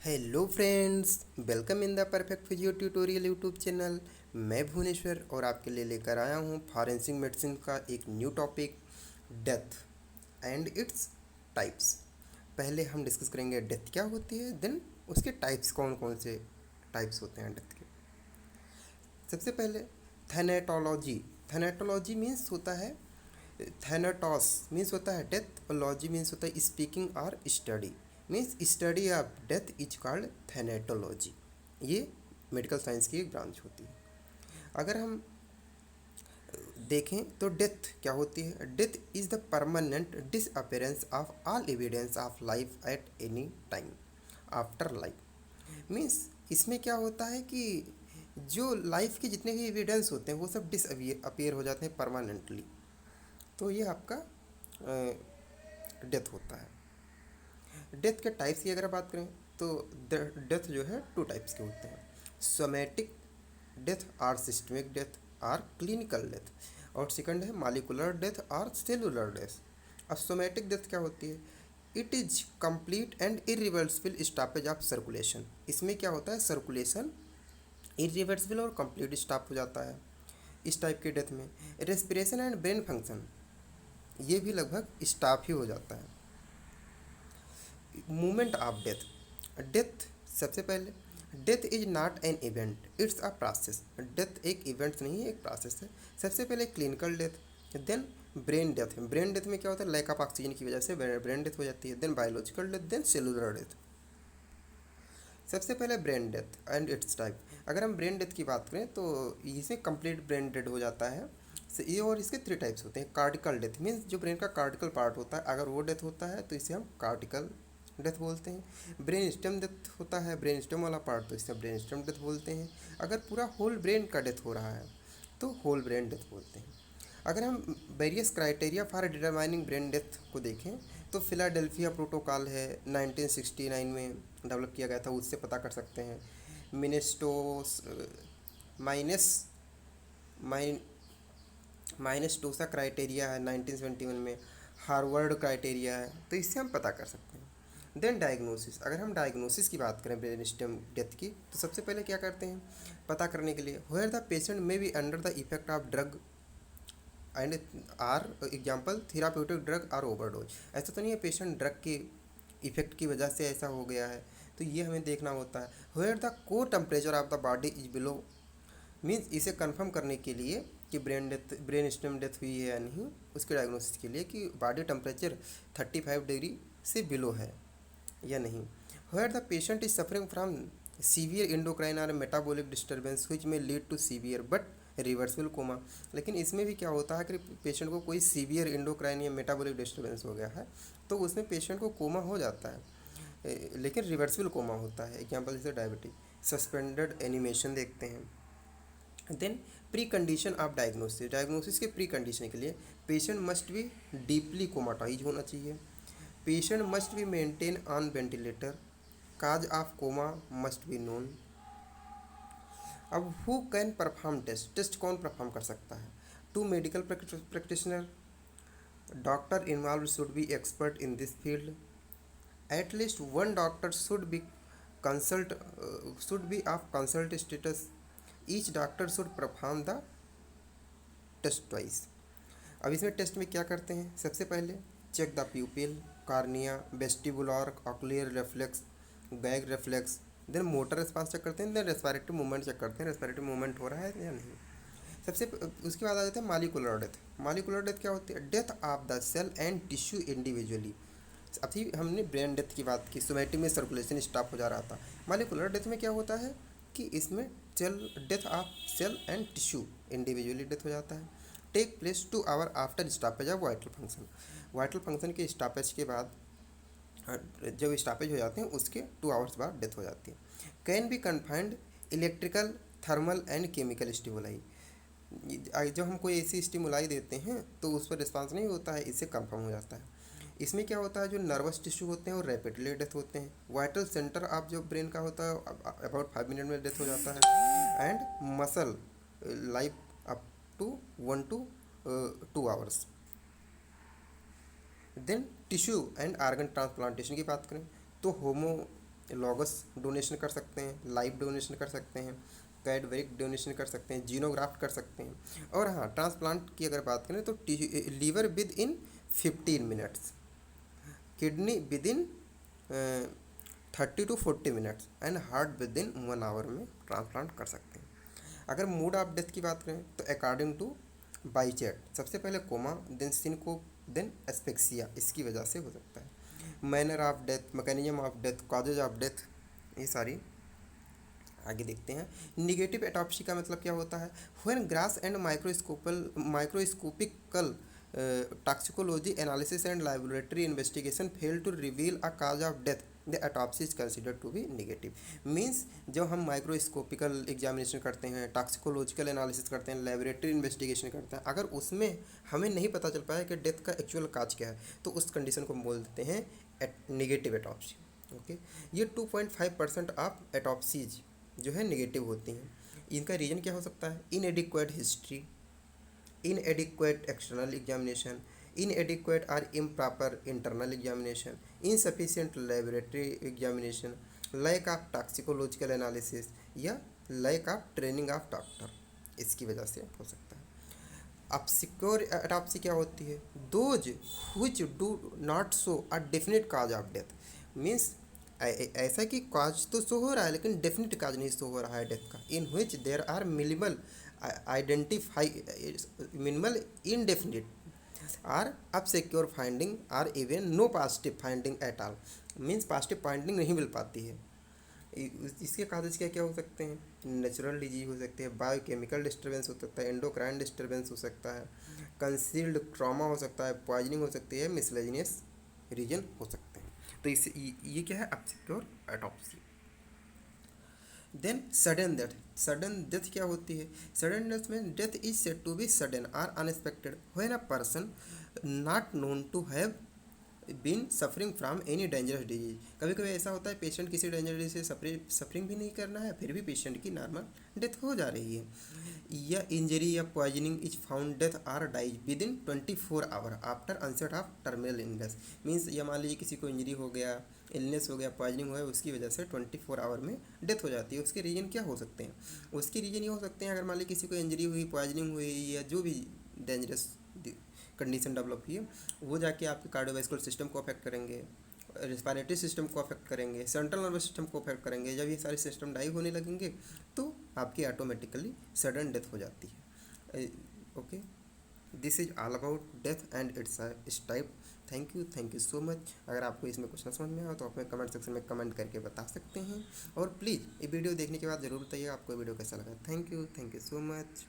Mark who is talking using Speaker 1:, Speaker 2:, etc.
Speaker 1: Hello friends, welcome in the perfect physio tutorial YouTube channel. मैं भुवनेश्वर और आपके लिए लेकर आया हूँ फॉरेंसिक मेडिसिन का एक new topic, death and its types. पहले हम डिस्कस करेंगे डेथ क्या होती है, देन उसके टाइप्स कौन कौन से टाइप्स होते हैं डेथ के। सबसे पहले थैनेटोलॉजी। थैनेटोलॉजी मीन्स होता है, थैनाटॉस मीन्स होता है डेथ और लॉजी मीन्स होता है स्पीकिंग और study. Means study of death is called thanatology. ये मेडिकल साइंस की एक ब्रांच होती है। अगर हम देखें तो डेथ क्या होती है। Death is the permanent disappearance of all evidence of life at any time after life. Means इसमें क्या होता है कि जो लाइफ के जितने भी एविडेंस होते हैं वो सब डिसअपियर हो जाते हैं परमानेंटली। तो ये आपका डेथ होता है। डेथ के टाइप्स की अगर बात करें तो डेथ जो है टू टाइप्स के होते हैं, सोमेटिक डेथ और सिस्टमिक डेथ और क्लिनिकल डेथ। और सेकंड है मालिकुलर डेथ और सेलुलर डेथ। अब सोमेटिक डेथ क्या होती है, it is complete and irreversible stoppage of circulation. इसमें क्या होता है, सर्कुलेशन इरिवर्सिबल और कंप्लीट स्टॉप हो जाता है इस टाइप के डेथ में। रेस्पिरेशन एंड ब्रेन फंक्शन ये भी लगभग स्टॉप ही हो जाता है। Movement of death. डेथ सबसे पहले, death is not an event, it's a process. Death एक इवेंट नहीं है, एक प्रोसेस है। सबसे पहले clinical death, then brain death. Brain death में क्या होता है, लैक ऑफ ऑक्सीजन की वजह से ब्रेन डेथ हो जाती है। Then biological death, then cellular death. सबसे पहले brain death and its type. अगर हम ब्रेन डेथ की बात करें तो इसमें कंप्लीट ब्रेन डेड हो जाता है। ये और इसके थ्री टाइप्स होते हैं। कार्डिकल डेथ मीन्स जो ब्रेन का कार्डिकल पार्ट होता है, अगर वो डेथ होता है तो इसे हम कार्डिकल डेथ बोलते हैं। ब्रेन स्टेम डेथ होता है, ब्रेन स्टेम वाला पार्ट, तो इसे ब्रेन स्टेम डेथ बोलते हैं। अगर पूरा होल ब्रेन का डेथ हो रहा है तो होल ब्रेन डेथ बोलते हैं। अगर हम various criteria for determining brain death को देखें तो फिलाडेल्फिया प्रोटोकॉल है, 1969 में डेवलप किया गया था, उससे पता कर सकते हैं। मिनेस्टोस माइनस माइन माइनेस्टोसा क्राइटेरिया है 1971 में। हार्वर्ड क्राइटेरिया है, तो इससे हम पता कर सकते हैं। Then diagnosis. अगर हम डायग्नोसिस की बात करें ब्रेन स्टेम डेथ की, तो सबसे पहले क्या करते हैं पता करने के लिए, where the patient may be under the effect of drug and are example therapeutic drug और ओवरडोज। ऐसा तो नहीं है पेशेंट ड्रग के इफेक्ट की वजह से ऐसा हो गया है, तो ये हमें देखना होता है। Where the core temperature of the body is below, means इसे कंफर्म करने के लिए कि ब्रेन स्टेम डेथ हुई है या नहीं, उसके डायग्नोसिस के लिए कि बॉडी टेम्परेचर 35 डिग्री से बिलो है या नहीं। Where the patient is suffering from severe endocrine और metabolic disturbance which may lead to severe but reversible coma. लेकिन इसमें भी क्या होता है कि पेशेंट को कोई सीवियर इंडोक्राइन या मेटाबॉलिक डिस्टर्बेंस हो गया है तो उसमें पेशेंट को कोमा हो जाता है, लेकिन रिवर्सिबल कोमा होता है। एग्जाम्पल जैसे डायबिटिक। सस्पेंडेड एनिमेशन देखते हैं। Then pre condition of diagnosis. Diagnosis के प्री कंडीशन के लिए patient must be deeply comatose होना चाहिए, patient must be maintain on ventilator, cause of coma must be known. अब who can perform test, test कौन perform कर सकता है। Two medical practitioner, doctor involve should be expert in this field, at least one doctor consult should be of consult status, each doctor should perform the test twice. अब इसमें test में क्या करते हैं, सबसे पहले check the pupil, cornea, vestibular ocular reflex, gag reflex. Then motor response check करते हैं, देन रेस्पिरेटरी मूवमेंट चेक करते हैं, रेस्पिरेटरी मूवमेंट हो रहा है या नहीं। उसके बाद आ जाते हैं मालिकुलर डेथ। मालिकुलर डेथ क्या होती है, death of the cell and tissue individually. अभी हमने ब्रेन डेथ की बात की, सोमेटिक में सर्कुलेशन स्टॉप हो जा रहा था। मालिकुलर डेथ में क्या होता है कि इसमें cell death of cell and tissue individually death हो जाता है। Take place 2 hour after stoppage of vital function. Vital function के स्टॉपेज के बाद, जब स्टॉपेज हो जाते हैं उसके 2 आवर्स बाद डेथ हो जाती है। Can be confined electrical, thermal and chemical stimuli. जब हम कोई ऐसी स्टिमुलाई देते हैं तो उस पर रिस्पांस नहीं होता है, इससे कंफर्म हो जाता है। इसमें क्या होता है, जो नर्वस टिश्यू होते हैं वो रैपिडली डेथ होते हैं। वाइटल सेंटर ऑफ जो ब्रेन का होता है अबाउट 5 मिनट में डेथ हो जाता है। And muscle life up to 1 to 2 hours. Then tissue and organ transplantation की बात करें तो लॉगस डोनेशन कर सकते हैं, लाइव डोनेशन कर सकते हैं, कैडवरिक डोनेशन कर सकते हैं, जीनोग्राफ्ट कर सकते हैं। और हाँ, ट्रांसप्लांट की अगर बात करें तो liver within 15 minutes, kidney within 30 to 40 minutes and heart within 1 hour में ट्रांसप्लांट कर सकते हैं। अगर मोड ऑफ डेथ की बात करें तो अकॉर्डिंग टू बाइचेट, सबसे पहले coma, then syncope, then asphyxia, इसकी वजह से हो सकता है। Manner of death, mechanism of death, causes of death, ये सारी आगे देखते हैं। निगेटिव एटॉप्सी का मतलब क्या होता है? When gross and microscopical toxicology analysis and laboratory investigation fail to reveal a cause of death, the autopsy is consider to be negative. Means जब हम माइक्रोस्कोपिकल एग्जामिनेशन करते हैं, टॉक्सिकोलॉजिकल एनालिसिस करते हैं, लैबोरेटरी इन्वेस्टिगेशन करते हैं, अगर उसमें हमें नहीं पता चल पाया कि डेथ का एक्चुअल काज क्या है, तो उस कंडीशन को हम बोल देते हैं निगेटिव एटॉप्सी। ओके, ये 2.5% ऑफ एटॉप्सीज जो है नेगेटिव होती हैं। इनका रीज़न क्या हो सकता है? Inadequate history, inadequate external examination, inadequate और improper internal examination, insufficient laboratory examination, lack of toxicological analysis या lack of training of doctor, इसकी वजह से हो सकता है। ऑब्स्क्योर एटॉप्सी क्या होती है? Those which do not show a definite cause of death, means ऐसा कि काज तो शो हो रहा है लेकिन डेफिनेट काज नहीं शो हो रहा है डेथ का। In which there are minimal identify minimal indefinite or obscure finding or even no positive finding at all, means positive finding नहीं मिल पाती है। इसके काजेज क्या क्या हो सकते हैं? नेचुरल डिजीज हो सकते हैं, बायोकेमिकल डिस्टर्बेंस हो सकता है, एंडोक्राइन डिस्टर्बेंस हो सकता है, कंसील्ड ट्रॉमा हो सकता है, पॉइजनिंग हो सकती है, मिसलेनियस रीजन हो सकते हैं। तो इस ये क्या है? Obscure autopsy. Then sudden death, sudden death क्या होती है? सडन डेथ में death is said to be sudden और unexpected when a person not known to have been suffering from any dangerous disease. कभी कभी ऐसा होता है पेशेंट किसी डेंजरस डिजीज से सफरिंग भी नहीं करना है, फिर भी पेशेंट की नॉर्मल डेथ हो जा रही है। या इंजरी या poisoning is found death or dies within 24 hour after onset of terminal illness, means या मान लीजिए किसी को इंजरी हो गया, इलनेस हो गया, पॉइजनिंग हुआ है, उसकी वजह से 24 आवर में डेथ हो जाती है। उसके रीजन क्या हो सकते हैं? उसके रीजन ये हो सकते हैं, अगर मान लीजिए किसी को इंजरी हुई, पॉइजनिंग हुई या जो भी डेंजरस कंडीशन डेवलप हुई है, वो जाके आपके कार्डियोवैस्कुलर सिस्टम को अफेक्ट करेंगे, रिस्पायरेटरी सिस्टम को अफेक्ट करेंगे, सेंट्रल नर्वस सिस्टम को अफेक्ट करेंगे। जब ये सारे सिस्टम डाई होने लगेंगे तो आपकी ऑटोमेटिकली सडन डेथ हो जाती है। Okay, this is all about death and its type. Thank you so much. अगर आपको इसमें कुछ ना समझ में आया तो आप हमें कमेंट सेक्शन में कमेंट करके बता सकते हैं, और प्लीज़ ये वीडियो देखने के बाद ज़रूर बताइए आपको वीडियो कैसा लगा। Thank you so much.